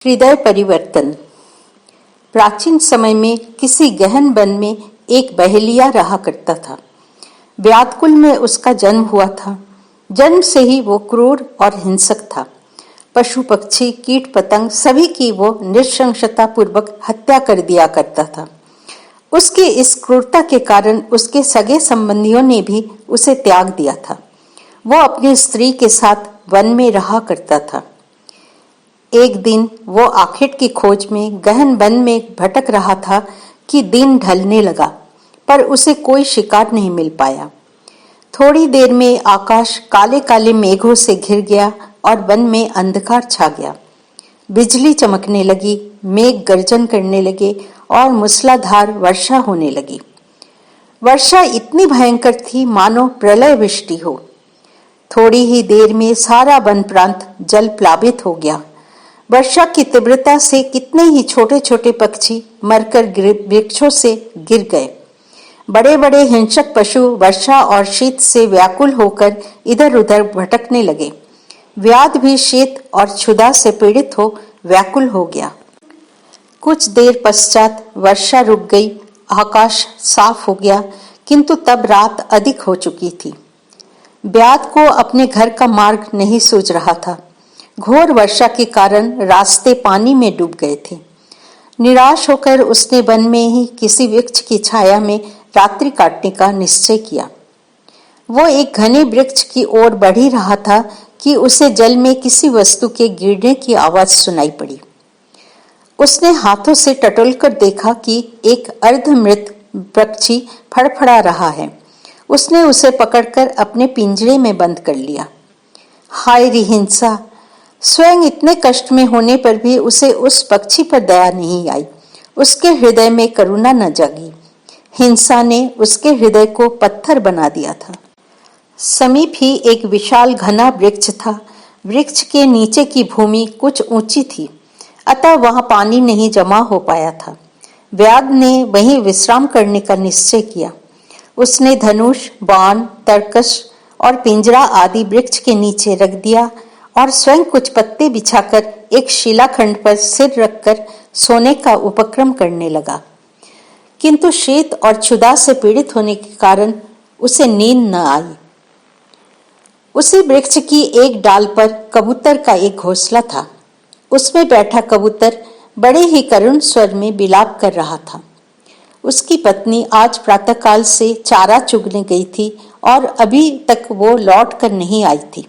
हृदय परिवर्तन। प्राचीन समय में किसी गहन वन में एक बहेलिया रहा करता था। व्याकुल में उसका जन्म हुआ था। जन्म से ही वो क्रूर और हिंसक था। पशु पक्षी कीट पतंग सभी की वो नृशंसता पूर्वक हत्या कर दिया करता था। उसकी इस क्रूरता के कारण उसके सगे संबंधियों ने भी उसे त्याग दिया था। वो अपनी स्त्री के साथ वन में रहा करता था। एक दिन वो आखेट की खोज में गहन वन में भटक रहा था कि दिन ढलने लगा, पर उसे कोई शिकार नहीं मिल पाया। थोड़ी देर में आकाश काले काले मेघों से घिर गया और वन में अंधकार छा गया। बिजली चमकने लगी, मेघ गर्जन करने लगे और मूसलाधार वर्षा होने लगी। वर्षा इतनी भयंकर थी मानो प्रलय वृष्टि हो। थोड़ी ही देर में सारा वन प्रांत जल प्लावित हो गया। वर्षा की तीव्रता से कितने ही छोटे छोटे पक्षी मरकर वृक्षों से गिर गए। बड़े बड़े हिंसक पशु वर्षा और शीत से व्याकुल होकर इधर उधर भटकने लगे। व्याध भी शीत और क्षुधा से पीड़ित हो व्याकुल हो गया। कुछ देर पश्चात वर्षा रुक गई, आकाश साफ हो गया, किंतु तब रात अधिक हो चुकी थी। व्याध को अपने घर का मार्ग नहीं सूझ रहा था। घोर वर्षा के कारण रास्ते पानी में डूब गए थे। निराश होकर उसने वन में ही किसी वृक्ष की छाया में रात्रि काटने का निश्चय किया। वो एक घने वृक्ष की ओर बढ़ ही रहा था कि उसे जल में किसी वस्तु के गिरने की आवाज सुनाई पड़ी। उसने हाथों से टटोलकर देखा कि एक अर्धमृत पक्षी फड़फड़ा रहा है। उसने उसे पकड़कर अपने पिंजरे में बंद कर लिया। हाय रे हिंसा! स्वयं इतने कष्ट में होने पर भी उसे उस पक्षी पर दया नहीं आई। उसके हृदय में करुणा न जागी। हिंसा ने उसके हृदय को पत्थर बना दिया था। समीप ही एक विशाल घना वृक्ष था। वृक्ष के नीचे की भूमि कुछ ऊंची थी, अतः वहां पानी नहीं जमा हो पाया था। व्याध ने वहीं विश्राम करने का निश्चय किया। उसने धनुष, बाण, तरकश और पिंजरा आदि वृक्ष के नीचे रख दिया और स्वयं कुछ पत्ते बिछाकर एक शिलाखंड पर सिर रखकर सोने का उपक्रम करने लगा। किंतु शीत और क्षुधा से पीड़ित होने के कारण उसे नींद न आई। उसी वृक्ष की एक डाल पर कबूतर का एक घोंसला था। उसमें बैठा कबूतर बड़े ही करुण स्वर में विलाप कर रहा था। उसकी पत्नी आज प्रातःकाल से चारा चुगने गई थी और अभी तक वो लौट कर नहीं आई थी।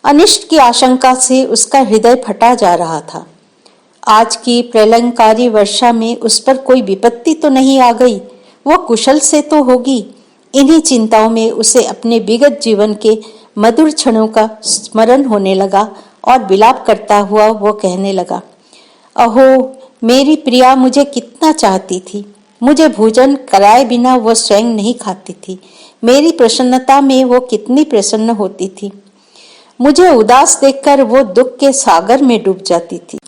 अनिष्ट की आशंका से उसका हृदय फटा जा रहा था। आज की प्रलयंकारी वर्षा में उस पर कोई विपत्ति तो नहीं आ गई, वो कुशल से तो होगी। इन्हीं चिंताओं में उसे अपने विगत जीवन के मधुर क्षणों का स्मरण होने लगा और विलाप करता हुआ वो कहने लगा, अहो मेरी प्रिया मुझे कितना चाहती थी। मुझे भोजन कराए बिना वो स्वयं नहीं खाती थी। मेरी प्रसन्नता में वो कितनी प्रसन्न होती थी। मुझे उदास देखकर वो दुख के सागर में डूब जाती थी।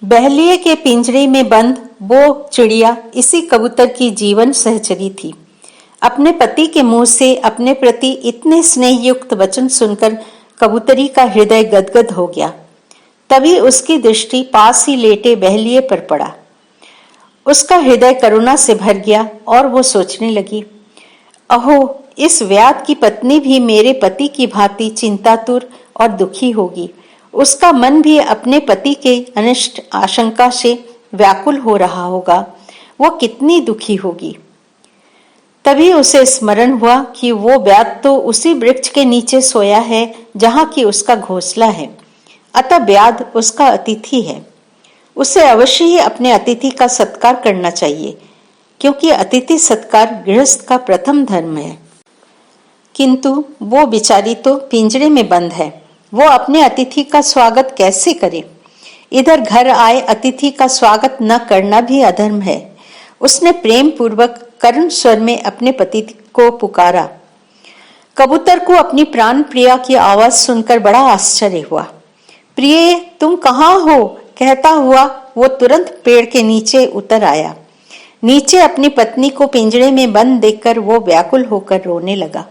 बहेलिये के पिंजरे में बंद वो चिड़िया इसी कबूतर की जीवन सहचरी थी। अपने पति के मुंह से अपने प्रति इतने स्नेह युक्त वचन सुनकर कबूतरी का हृदय गदगद हो गया। तभी उसकी दृष्टि पास ही लेटे बहेलिये पर पड़ा। उसका हृदय करुणा से भर गया और वो सोचने लगी, अहो इस व्याध की पत्नी भी मेरे पति की भांति चिंतातुर और दुखी होगी। उसका मन भी अपने पति के अनिष्ट आशंका से व्याकुल हो रहा होगा। वो कितनी दुखी होगी। तभी उसे स्मरण हुआ कि वो व्याध तो उसी वृक्ष के नीचे सोया है जहां की उसका घोंसला है, अतः व्याध उसका अतिथि है। उसे अवश्य ही अपने अतिथि का सत्कार करना चाहिए, क्योंकि अतिथि सत्कार गृहस्थ का प्रथम धर्म है। किंतु वो बेचारी तो पिंजरे में बंद है। वो अपने अतिथि का स्वागत कैसे करे? इधर घर आए अतिथि का स्वागत न करना भी अधर्म है। उसने प्रेम पूर्वक करुण स्वर में अपने पति को पुकारा। कबूतर को अपनी प्राण प्रिया की आवाज सुनकर बड़ा आश्चर्य हुआ। प्रिय तुम कहाँ हो? कहता हुआ वो तुरंत पेड़ के नीचे उतर आया। नीचे अपनी पत्नी को पिंजरे में बंद देखकर वो व्याकुल होकर रोने लगा।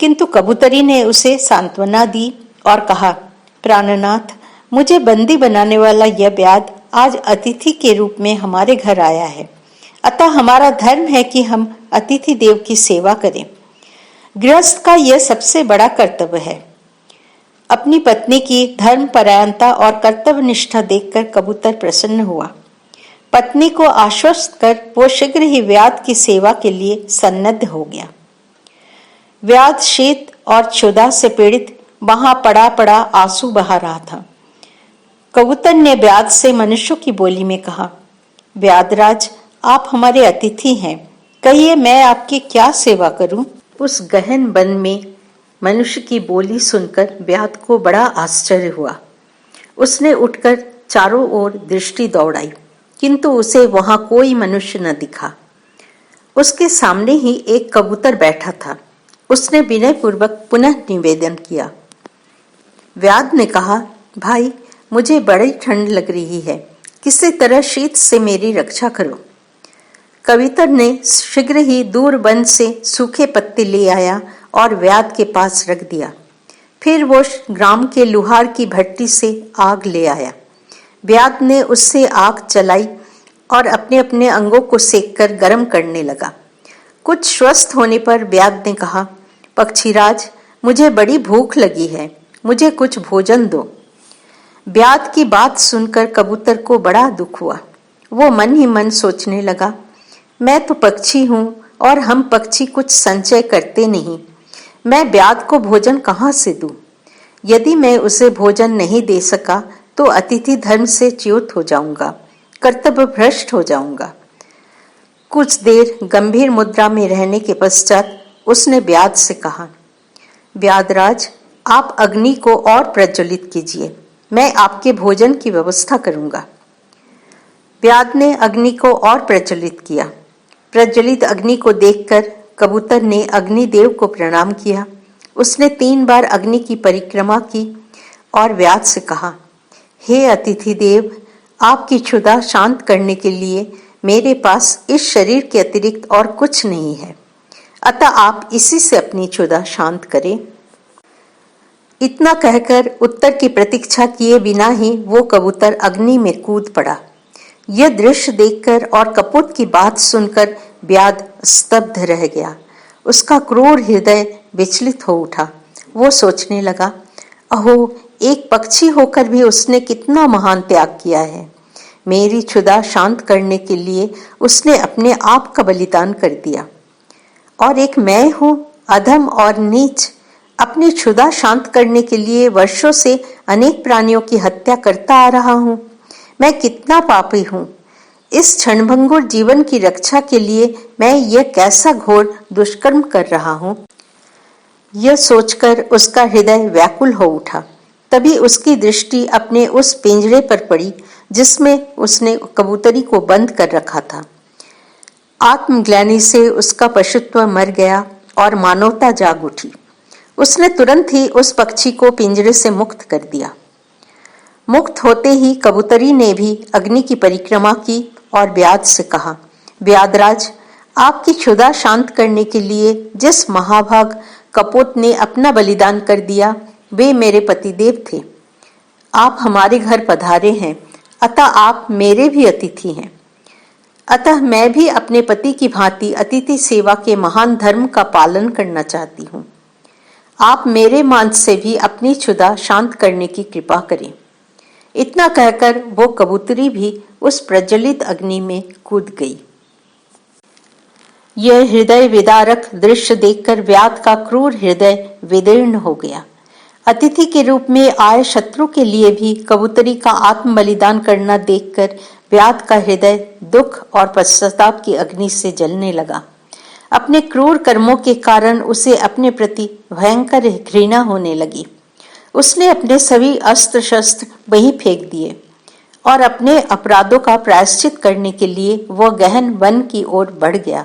किंतु कबूतरी ने उसे सांत्वना दी और कहा, प्राणनाथ मुझे बंदी बनाने वाला यह व्याध आज अतिथि के रूप में हमारे घर आया है, अतः हमारा धर्म है कि हम अतिथि देव की सेवा करें। गृहस्थ का यह सबसे बड़ा कर्तव्य है। अपनी पत्नी की धर्मपरायणता और कर्तव्य निष्ठा देखकर कबूतर प्रसन्न हुआ। पत्नी को आश्वस्त कर वो शीघ्र ही व्याध की सेवा के लिए सन्नद्ध हो गया। व्याध शीत और क्षुधा से पीड़ित वहां पड़ा पड़ा आंसू बहा रहा था। कबूतर ने व्याध से मनुष्यों की बोली में कहा, व्याधराज, आप हमारे अतिथि हैं, कहिए मैं आपकी क्या सेवा करूं? उस गहन वन में मनुष्य की बोली सुनकर व्याध को बड़ा आश्चर्य हुआ। उसने उठकर चारों ओर दृष्टि दौड़ाई, किंतु उसे वहां कोई मनुष्य न दिखा। उसके सामने ही एक कबूतर बैठा था। उसने विनयपूर्वक पुनः निवेदन किया। व्याध ने कहा, भाई, मुझे बड़ी ठंड लग रही है, किसी तरह शीत से मेरी रक्षा करो। कबूतर ने शीघ्र ही दूर वन से सूखे पत्ते ले आया और व्याध के पास रख दिया। फिर वो ग्राम के लुहार की भट्टी से आग ले आया। व्याध ने उससे आग जलाई और अपने अपने अंगों को सेककर गर्म करने लगा। कुछ स्वस्थ होने पर व्याध ने कहा, पक्षीराज, मुझे बड़ी भूख लगी है, मुझे कुछ भोजन दो। व्याध की बात सुनकर कबूतर को बड़ा दुख हुआ। वो मन ही मन सोचने लगा, मैं तो पक्षी हूं और हम पक्षी कुछ संचय करते नहीं। मैं व्याध को भोजन कहाँ से दूं? यदि मैं उसे भोजन नहीं दे सका तो अतिथि धर्म से च्युत हो जाऊंगा, कर्तव्य भ्रष्ट हो जाऊंगा। कुछ देर गंभीर मुद्रा में रहने के पश्चात उसने व्याध से कहा, व्याधराज, आप अग्नि को और प्रज्वलित कीजिए, मैं आपके भोजन की व्यवस्था करूंगा। व्याध ने अग्नि को और प्रज्वलित किया। प्रज्वलित अग्नि को देखकर कबूतर ने अग्निदेव को प्रणाम किया। उसने 3 बार अग्नि की परिक्रमा की और व्याध से कहा, हे अतिथि देव, आपकी क्षुधा शांत करने के लिए मेरे पास इस शरीर के अतिरिक्त और कुछ नहीं है, अतः आप इसी से अपनी क्षुधा शांत करें। इतना कहकर उत्तर की प्रतीक्षा किए बिना ही वो कबूतर अग्नि में कूद पड़ा। यह दृश्य देखकर और कपूत की बात सुनकर व्याध स्तब्ध रह गया। उसका क्रूर हृदय विचलित हो उठा। वो सोचने लगा, अहो, एक पक्षी होकर भी उसने कितना महान त्याग किया है। मेरी क्षुधा शांत करने के लिए उसने अपने आप का बलिदान कर दिया, और एक मैं हूं, अधम और नीच, अपनी क्षुधा शांत करने के लिए वर्षों से अनेक प्राणियों की हत्या करता आ रहा हूं। मैं कितना पापी हूं। इस क्षणभंगुर जीवन की रक्षा के लिए मैं यह कैसा घोर दुष्कर्म कर रहा हूं। यह सोचकर उसका हृदय व्याकुल हो उठा। तभी उसकी दृष्टि अपने उस पिंजरे पर पड़ी जिसमें उसने कबूतरी को बंद कर रखा था। आत्मग्लानि से उसका पशुत्व मर गया और मानवता जाग उठी। उसने तुरंत ही उस पक्षी को पिंजरे से मुक्त कर दिया। मुक्त होते ही कबूतरी ने भी अग्नि की परिक्रमा की और व्याध से कहा, व्याधराज, आपकी क्षुधा शांत करने के लिए जिस महाभाग कपोत ने अपना बलिदान कर दिया, वे मेरे पतिदेव थे। आप हमारे घर पधारे हैं, अतः आप मेरे भी अतिथि हैं। अतः मैं भी अपने पति की भांति अतिथि सेवा के महान धर्म का पालन करना चाहती हूँ। आप मेरे मांस से भी अपनी क्षुधा शांत करने की कृपा करें। इतना कहकर वो कबूतरी भी उस प्रज्वलित अग्नि में कूद गई। यह हृदय विदारक दृश्य देखकर व्याध का क्रूर हृदय विदीर्ण हो गया। अतिथि के रूप में आए शत्रु के लिए भी कबूतरी का आत्म बलिदान करना देखकर व्याध का हृदय दुख और पश्चाताप की अग्नि से जलने लगा। अपने क्रूर कर्मों के कारण उसे अपने प्रति भयंकर घृणा होने लगी। उसने अपने सभी अस्त्र शस्त्र वहीं फेंक दिए और अपने अपराधों का प्रायश्चित करने के लिए वह गहन वन की ओर बढ़ गया।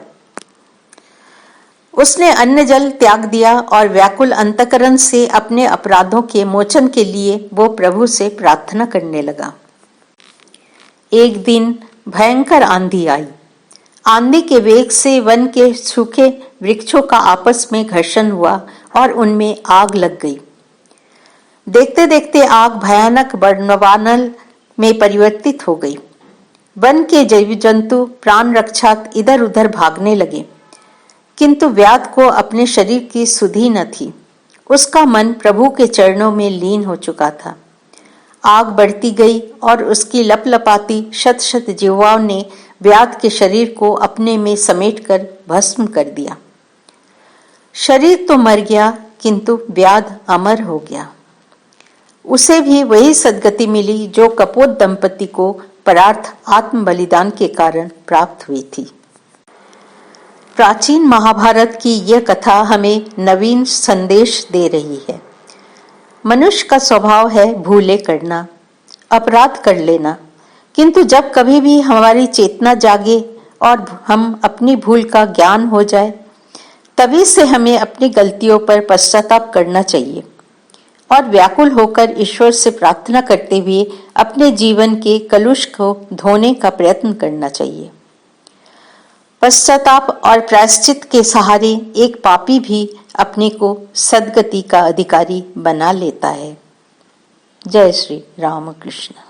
उसने अन्न जल त्याग दिया और व्याकुल अंतकरण से अपने अपराधों के मोचन के लिए वो प्रभु से प्रार्थना करने लगा। एक दिन भयंकर आंधी आई। आंधी के वेग से वन के सूखे वृक्षों का आपस में घर्षण हुआ और उनमें आग लग गई। देखते देखते आग भयानक बर्णवानल में परिवर्तित हो गई। वन के जीव जंतु प्राण रक्षार्थ इधर उधर भागने लगे, किंतु व्याध को अपने शरीर की सुधि न थी। उसका मन प्रभु के चरणों में लीन हो चुका था। आग बढ़ती गई और उसकी लपलपाती शत शत जिह्वाओं ने व्याध के शरीर को अपने में समेटकर भस्म कर दिया। शरीर तो मर गया, किंतु व्याध अमर हो गया। उसे भी वही सद्गति मिली जो कपोत दंपति को परार्थ आत्म बलिदान के कारण प्राप्त हुई थी। प्राचीन महाभारत की यह कथा हमें नवीन संदेश दे रही है। मनुष्य का स्वभाव है भूले करना, अपराध कर लेना, किंतु जब कभी भी हमारी चेतना जागे और हम अपनी भूल का ज्ञान हो जाए, तभी से हमें अपनी गलतियों पर पश्चाताप करना चाहिए और व्याकुल होकर ईश्वर से प्रार्थना करते हुए अपने जीवन के कलुष को धोने का प्रयत्न करना चाहिए। पश्चाताप और प्रायश्चित के सहारे एक पापी भी अपने को सद्गति का अधिकारी बना लेता है। जय श्री रामकृष्ण।